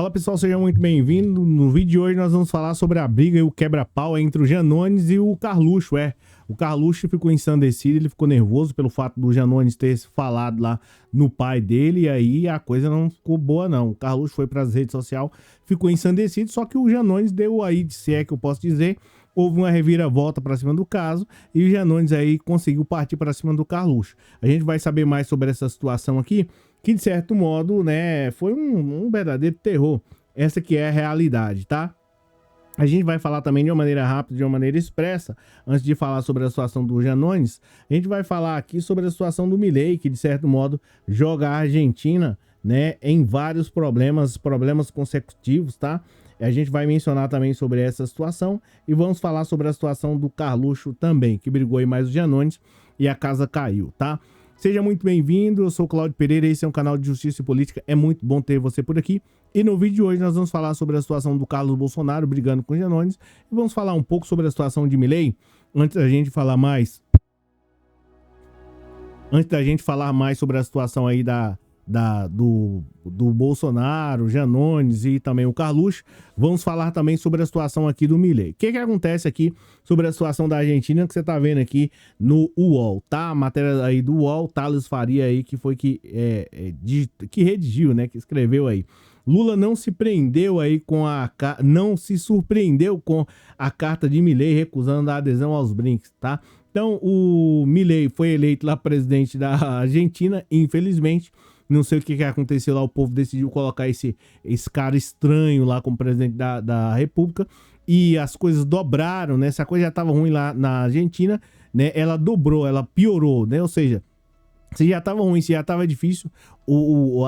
Fala pessoal, seja muito bem-vindo. No vídeo de hoje nós vamos falar sobre a briga e o quebra-pau entre o Janones e o Carluxo. O Carluxo ficou ensandecido, ele ficou nervoso pelo fato do Janones ter falado lá no pai dele, e aí a coisa não ficou boa não. O Carluxo foi para as redes sociais, ficou ensandecido, só que o Janones deu aí, se é que eu posso dizer, houve uma reviravolta para cima do caso e o Janones aí conseguiu partir para cima do Carluxo. A gente vai saber mais sobre essa situação aqui, que de certo modo, né, foi um verdadeiro terror. Essa que é a realidade, tá? A gente vai falar também de uma maneira rápida, de uma maneira expressa, antes de falar sobre a situação do Janones, a gente vai falar aqui sobre a situação do Milei, que de certo modo joga a Argentina, né, em vários problemas consecutivos, tá? A gente vai mencionar também sobre essa situação e vamos falar sobre a situação do Carluxo também, que brigou aí mais o Janones e a casa caiu, tá? Seja muito bem-vindo, eu sou o Cláudio Pereira, esse é um canal de justiça e política, é muito bom ter você por aqui. E no vídeo de hoje nós vamos falar sobre a situação do Carlos Bolsonaro brigando com o Janones e vamos falar um pouco sobre a situação de Milei, antes da gente falar mais sobre a situação aí do Bolsonaro, Janones e também o Carluxo, vamos falar também sobre a situação aqui do Milei. O que acontece aqui sobre a situação da Argentina que você tá vendo aqui no UOL, tá? A matéria aí do UOL, Thales Faria aí, que foi que redigiu, né? Que escreveu aí. Lula não se surpreendeu com a carta de Milei recusando a adesão aos BRICS, tá? Então, o Milei foi eleito lá presidente da Argentina, infelizmente. Não sei o que aconteceu lá, o povo decidiu colocar esse cara estranho lá como presidente da República e as coisas dobraram, né? Se a coisa já estava ruim lá na Argentina, né? Ela dobrou, ela piorou, né? Ou seja, se já estava ruim, se já estava difícil,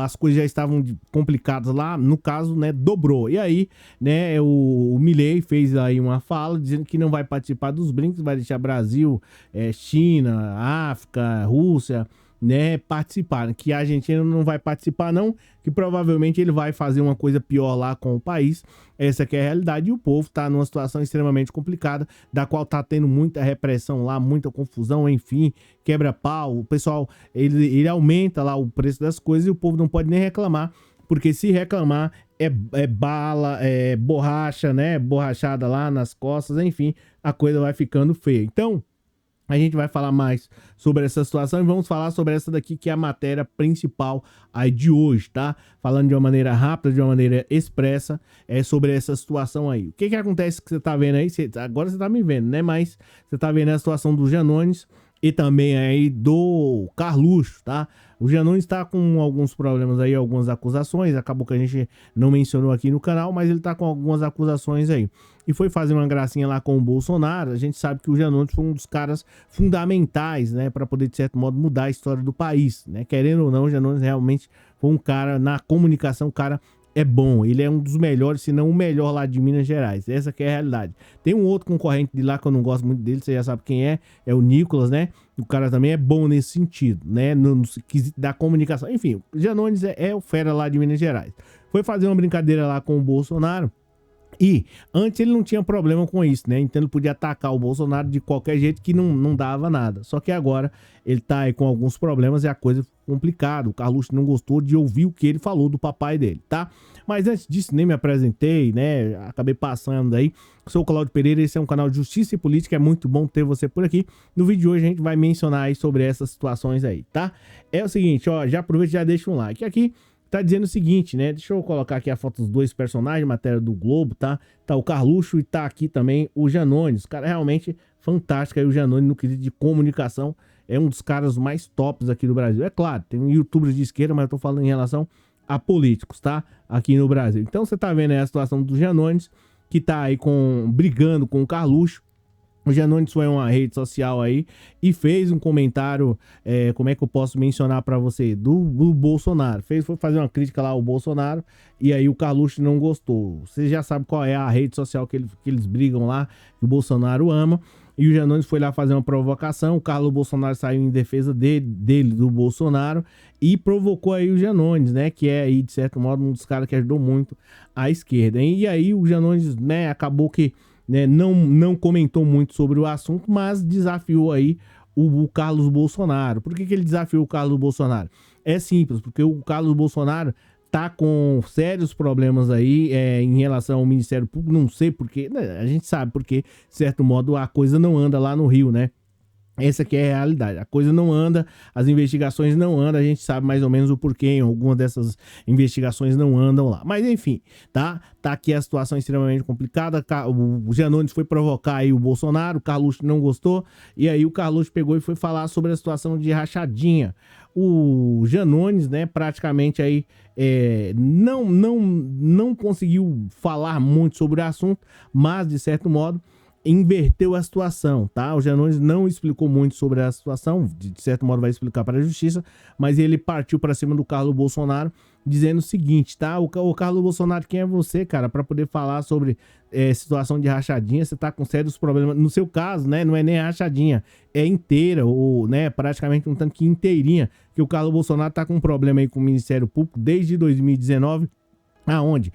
as coisas já estavam complicadas lá, no caso, né, dobrou. E aí, né, o Milei fez aí uma fala dizendo que não vai participar dos BRICS, vai deixar Brasil, China, África, Rússia, né, participar, que a Argentina não vai participar não, que provavelmente ele vai fazer uma coisa pior lá com o país. Essa que é a realidade, e o povo tá numa situação extremamente complicada, da qual tá tendo muita repressão lá, muita confusão, enfim, quebra-pau, o pessoal, ele aumenta lá o preço das coisas e o povo não pode nem reclamar, porque se reclamar é bala, é borracha, né, borrachada lá nas costas, enfim, a coisa vai ficando feia. Então, a gente vai falar mais sobre essa situação e vamos falar sobre essa daqui que é a matéria principal aí de hoje, tá? Falando de uma maneira rápida, de uma maneira expressa, sobre essa situação aí. O que acontece que você tá vendo aí? Agora você tá me vendo, né? Mas você tá vendo a situação do Janones e também aí do Carluxo, tá? O Janones tá com alguns problemas aí, algumas acusações, acabou que a gente não mencionou aqui no canal, mas ele tá com algumas acusações aí. E foi fazer uma gracinha lá com o Bolsonaro. A gente sabe que o Janones foi um dos caras fundamentais, né, para poder, de certo modo, mudar a história do país, né? Querendo ou não, o Janones realmente foi um cara, na comunicação, o cara é bom, ele é um dos melhores, se não o melhor lá de Minas Gerais, essa que é a realidade. Tem um outro concorrente de lá que eu não gosto muito dele, você já sabe quem é o Nicolas, né? O cara também é bom nesse sentido, né? No quesito da comunicação. Enfim, o Janones é o fera lá de Minas Gerais. Foi fazer uma brincadeira lá com o Bolsonaro. E antes ele não tinha problema com isso, né? Então ele podia atacar o Bolsonaro de qualquer jeito que não dava nada. Só que agora ele tá aí com alguns problemas e a coisa ficou complicada. O Carluxo não gostou de ouvir o que ele falou do papai dele, tá? Mas antes disso, nem me apresentei, né? Acabei passando aí. Sou o Cláudio Pereira, esse é um canal de justiça e política. É muito bom ter você por aqui. No vídeo de hoje a gente vai mencionar aí sobre essas situações aí, tá? É o seguinte, ó, já aproveita e já deixa um like aqui. Tá dizendo o seguinte, né? Deixa eu colocar aqui a foto dos dois personagens, matéria do Globo, tá? Tá o Carluxo e tá aqui também o Janones. Cara, realmente fantástico aí o Janones no quesito de comunicação. É um dos caras mais tops aqui do Brasil. É claro, tem youtubers de esquerda, mas eu tô falando em relação a políticos, tá? Aqui no Brasil. Então você tá vendo aí a situação do Janones, que tá aí brigando com o Carluxo. O Janones foi uma rede social aí e fez um comentário, como é que eu posso mencionar para você, do Bolsonaro. Foi fazer uma crítica lá ao Bolsonaro e aí o Carluxo não gostou. Você já sabe qual é a rede social que eles brigam lá, que o Bolsonaro ama. E o Janones foi lá fazer uma provocação, o Carlos Bolsonaro saiu em defesa dele, do Bolsonaro, e provocou aí o Janones, né, que é aí, de certo modo, um dos caras que ajudou muito a esquerda. E aí o Janones, né, acabou que, né, não comentou muito sobre o assunto, mas desafiou aí o Carlos Bolsonaro. Por que ele desafiou o Carlos Bolsonaro? É simples, porque o Carlos Bolsonaro tá com sérios problemas aí em relação ao Ministério Público, não sei porquê, né? A gente sabe porque, de certo modo, a coisa não anda lá no Rio, né? Essa aqui é a realidade. A coisa não anda, as investigações não andam, a gente sabe mais ou menos o porquê. Algumas dessas investigações não andam lá. Mas enfim, tá aqui a situação extremamente complicada. O Janones foi provocar aí o Bolsonaro, o Carluxo não gostou, e aí o Carluxo pegou e foi falar sobre a situação de rachadinha. O Janones, né, praticamente aí não conseguiu falar muito sobre o assunto, mas de certo modo inverteu a situação, tá? O Janones não explicou muito sobre a situação, de certo modo vai explicar para a justiça, mas ele partiu para cima do Carlos Bolsonaro, dizendo o seguinte, tá? O Carlos Bolsonaro, quem é você, cara, para poder falar sobre situação de rachadinha? Você tá com sérios problemas, no seu caso, né? Não é nem rachadinha, é inteira, ou, né, praticamente um tanto que inteirinha, que o Carlos Bolsonaro tá com um problema aí com o Ministério Público desde 2019, aonde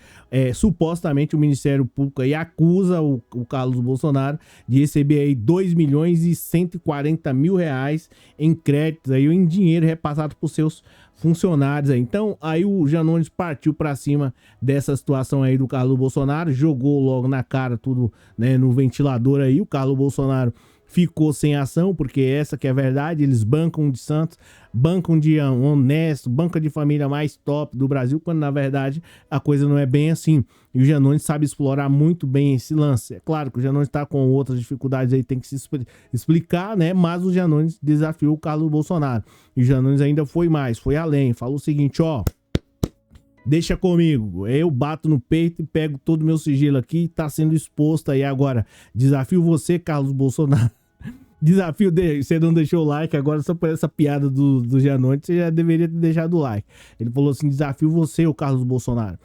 supostamente o Ministério Público aí acusa o Carlos Bolsonaro de receber aí 2.140.000 reais em créditos aí, ou em dinheiro repassado por seus funcionários aí. Então aí o Janones partiu para cima dessa situação aí do Carlos Bolsonaro, jogou logo na cara tudo, né, no ventilador aí. O Carlos Bolsonaro ficou sem ação, porque essa que é a verdade, eles bancam de Santos, bancam de honesto, banca de família mais top do Brasil, quando na verdade a coisa não é bem assim. E o Janones sabe explorar muito bem esse lance. É claro que o Janones está com outras dificuldades aí, tem que se explicar, né? Mas o Janones desafiou o Carlos Bolsonaro. E o Janones ainda foi mais, foi além, falou o seguinte, ó: deixa comigo, eu bato no peito e pego todo o meu sigilo aqui, tá sendo exposto aí agora. Desafio você, Carlos Bolsonaro. Desafio dele, você não deixou o like, agora só por essa piada do Janones, você já deveria ter deixado o like. Ele falou assim, desafio você, o Carlos Bolsonaro.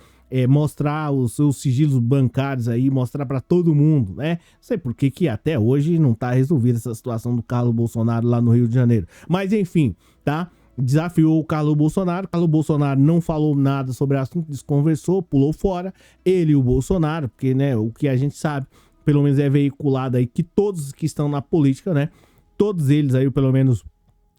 Mostrar os seus sigilos bancários aí, mostrar pra todo mundo, né? Não sei por que até hoje não tá resolvida essa situação do Carlos Bolsonaro lá no Rio de Janeiro. Mas enfim, tá? Desafiou o Carlos Bolsonaro. Carlos Bolsonaro não falou nada sobre o assunto, desconversou, pulou fora. Ele e o Bolsonaro, porque, né, o que a gente sabe, pelo menos é veiculado aí, que todos que estão na política, né, todos eles aí, pelo menos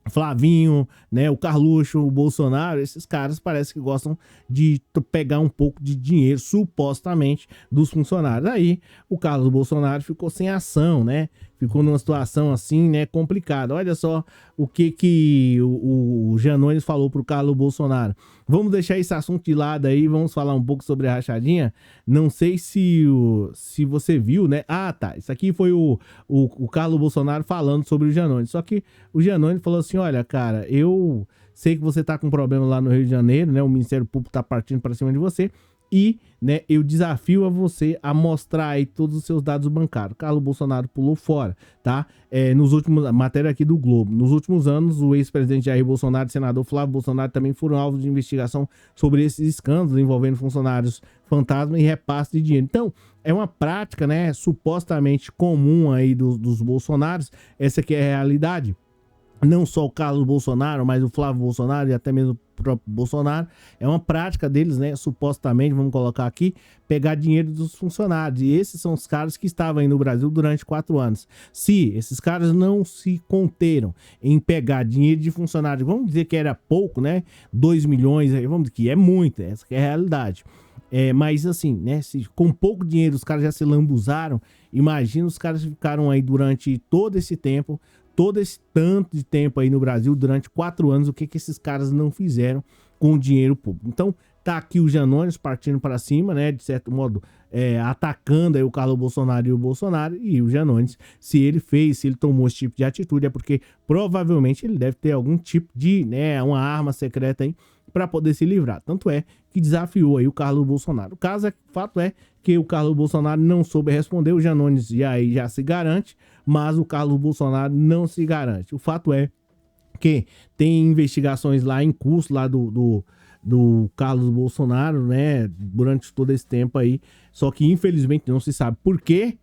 Flavinho, né, o Carluxo, o Bolsonaro, esses caras parece que gostam de pegar um pouco de dinheiro, supostamente, dos funcionários. Aí o Carlos Bolsonaro ficou sem ação, né? Ficou numa situação assim, né, complicada. Olha só o que o Janones falou pro Carlos Bolsonaro. Vamos deixar esse assunto de lado aí, vamos falar um pouco sobre a rachadinha. Não sei se você viu, né? Ah, tá. Isso aqui foi o Carlos Bolsonaro falando sobre o Janones. Só que o Janones falou assim, olha, cara, eu sei que você tá com problema lá no Rio de Janeiro, né? O Ministério Público tá partindo para cima de você. E, né, eu desafio a você a mostrar aí todos os seus dados bancários. Carlos Bolsonaro pulou fora, tá? Nos últimos, matéria aqui do Globo, nos últimos anos, o ex-presidente Jair Bolsonaro e o senador Flávio Bolsonaro também foram alvos de investigação sobre esses escândalos envolvendo funcionários fantasma e repasse de dinheiro. Então, é uma prática, né, supostamente comum aí dos Bolsonaros. Essa aqui é a realidade. Não só o Carlos Bolsonaro, mas o Flávio Bolsonaro e até mesmo o próprio Bolsonaro. É uma prática deles, né? Supostamente, vamos colocar aqui, pegar dinheiro dos funcionários. E esses são os caras que estavam aí no Brasil durante 4 anos. Se esses caras não se conteram em pegar dinheiro de funcionários, vamos dizer que era pouco, né? 2 milhões, vamos dizer que é muito, essa que é a realidade. Mas assim, né? Se com pouco dinheiro os caras já se lambuzaram, imagina os caras ficaram aí durante todo esse tempo, todo esse tanto de tempo aí no Brasil, durante 4 anos, o que esses caras não fizeram com o dinheiro público. Então, tá aqui o Janones partindo para cima, né, de certo modo, atacando aí o Carlos Bolsonaro e o Janones, se ele tomou esse tipo de atitude, é porque provavelmente ele deve ter algum tipo de, né, uma arma secreta aí para poder se livrar. Tanto é que desafiou aí o Carlos Bolsonaro. O fato é que o Carlos Bolsonaro não soube responder, o Janones já se garante, mas o Carlos Bolsonaro não se garante. O fato é que tem investigações lá em curso, lá do Carlos Bolsonaro, né, durante todo esse tempo aí, só que infelizmente não se sabe por quê,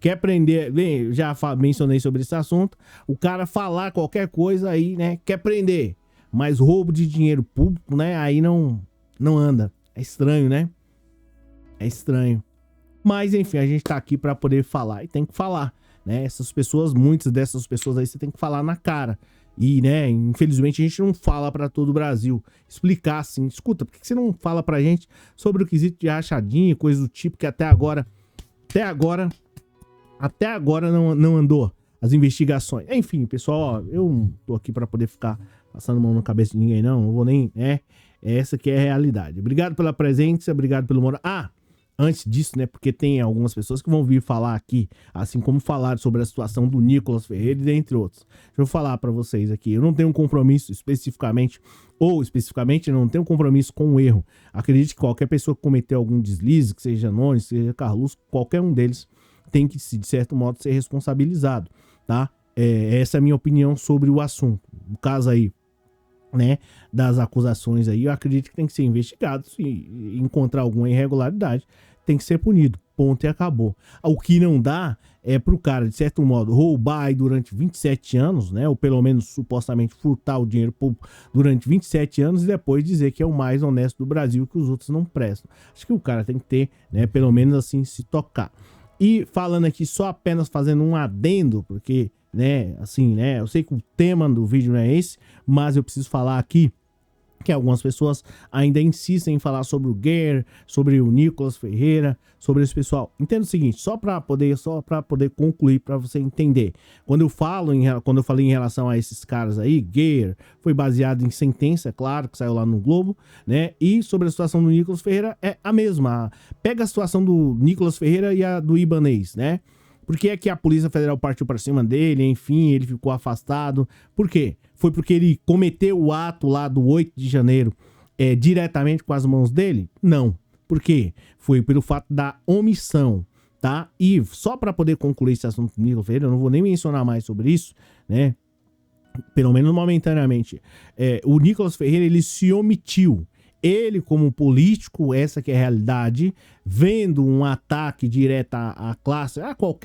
quer prender, bem, já mencionei sobre esse assunto, o cara falar qualquer coisa aí, né, quer prender, mas roubo de dinheiro público, né, aí não anda, é estranho, né, é estranho. Mas enfim, a gente tá aqui para poder falar e tem que falar, né? Essas pessoas, muitas dessas pessoas aí você tem que falar na cara. E, né, infelizmente a gente não fala para todo o Brasil. Explicar assim, escuta, por que você não fala pra gente sobre o quesito de rachadinha, coisa do tipo que até agora não andou as investigações. Enfim, pessoal, ó, eu não tô aqui para poder ficar passando mão na cabeça de ninguém, não vou nem, né, essa que é a realidade. Obrigado pela presença, obrigado pelo moral. Antes disso, né, porque tem algumas pessoas que vão vir falar aqui, assim como falaram sobre a situação do Nicolas Ferreira e dentre outros. Deixa eu falar para vocês aqui, eu não tenho um compromisso especificamente não tenho um compromisso com o erro. Acredite que qualquer pessoa que cometeu algum deslize, que seja Nunes, seja Carlos, qualquer um deles tem que, de certo modo, ser responsabilizado, tá? Essa é a minha opinião sobre o assunto. No caso aí, né, das acusações aí, eu acredito que tem que ser investigado. Se encontrar alguma irregularidade, tem que ser punido. Ponto e acabou. O que não dá é pro cara, de certo modo, roubar aí durante 27 anos, né, ou pelo menos supostamente furtar o dinheiro público durante 27 anos e depois dizer que é o mais honesto do Brasil, que os outros não prestam. Acho que o cara tem que ter, né, pelo menos assim, se tocar. E falando aqui, só apenas fazendo um adendo, porque, né, assim, né, eu sei que o tema do vídeo não é esse, mas eu preciso falar aqui que algumas pessoas ainda insistem em falar sobre o Guerre, sobre o Nicolas Ferreira, sobre esse pessoal. Entenda o seguinte, só para poder concluir, para você entender. Quando eu falei em relação a esses caras aí, Guerre foi baseado em sentença, claro, que saiu lá no Globo, né? E sobre a situação do Nicolas Ferreira é a mesma. Pega a situação do Nicolas Ferreira e a do Ibanez, né? Por que é que a Polícia Federal partiu para cima dele? Enfim, ele ficou afastado. Por quê? Foi porque ele cometeu o ato lá do 8 de janeiro diretamente com as mãos dele? Não. Por quê? Foi pelo fato da omissão, tá? E só para poder concluir esse assunto do Nicolas Ferreira, eu não vou nem mencionar mais sobre isso, né? Pelo menos momentaneamente. O Nicolas Ferreira, ele se omitiu. Ele, como político, essa que é a realidade, vendo um ataque direto à classe,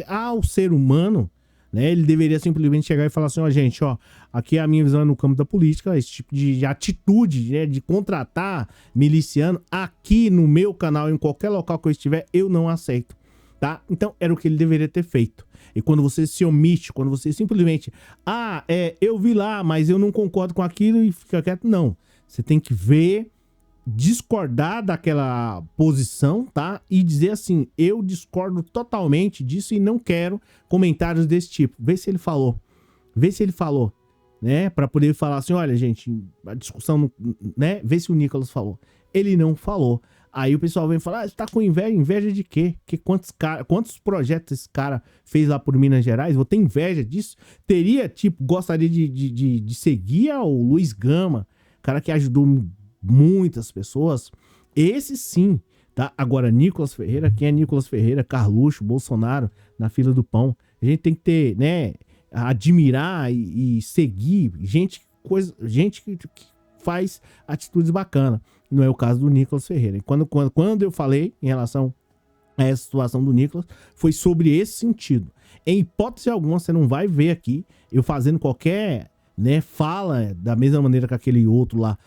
ao ser humano, né? Ele deveria simplesmente chegar e falar assim, ó, gente, ó, aqui é a minha visão no campo da política, esse tipo de atitude, né, de contratar miliciano aqui no meu canal, em qualquer local que eu estiver, eu não aceito, tá? Então, era o que ele deveria ter feito. E quando você se omite, quando você simplesmente, eu vi lá, mas eu não concordo com aquilo e fica quieto, não. Você tem que ver, discordar daquela posição, tá? E dizer assim, eu discordo totalmente disso e não quero comentários desse tipo. Vê se ele falou, né? Pra poder falar assim, olha, gente, a discussão, né? Vê se o Nicolas falou. Ele não falou. Aí o pessoal vem falar, você tá com inveja? Inveja de quê? Quantos projetos esse cara fez lá por Minas Gerais? Vou ter inveja disso? Gostaria de seguir ao Luiz Gama, cara que ajudou muitas pessoas, esse sim, tá? Agora, Nicolas Ferreira, quem é Nicolas Ferreira? Carluxo, Bolsonaro, na fila do pão. A gente tem que ter, né, admirar e seguir gente que faz atitudes bacanas. Não é o caso do Nicolas Ferreira. E quando eu falei em relação a essa situação do Nicolas, foi sobre esse sentido. Em hipótese alguma, você não vai ver aqui eu fazendo qualquer, né, fala da mesma maneira que aquele outro lá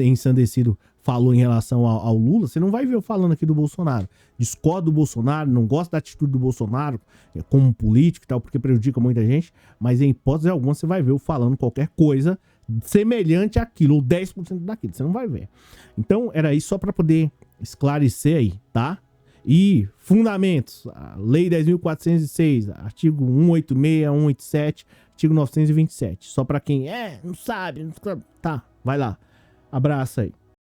ensandecido falou em relação ao Lula. Você não vai ver eu falando aqui do Bolsonaro. Discordo do Bolsonaro, não gosto da atitude do Bolsonaro como político e tal, porque prejudica muita gente, mas em hipótese alguma você vai ver eu falando qualquer coisa semelhante àquilo, ou 10% daquilo, você não vai ver. Então era isso só para poder esclarecer aí, tá? E fundamentos, a Lei 10.406, artigo 186, 187, artigo 927. Só para quem não sabe, tá, vai lá. Abraço aí.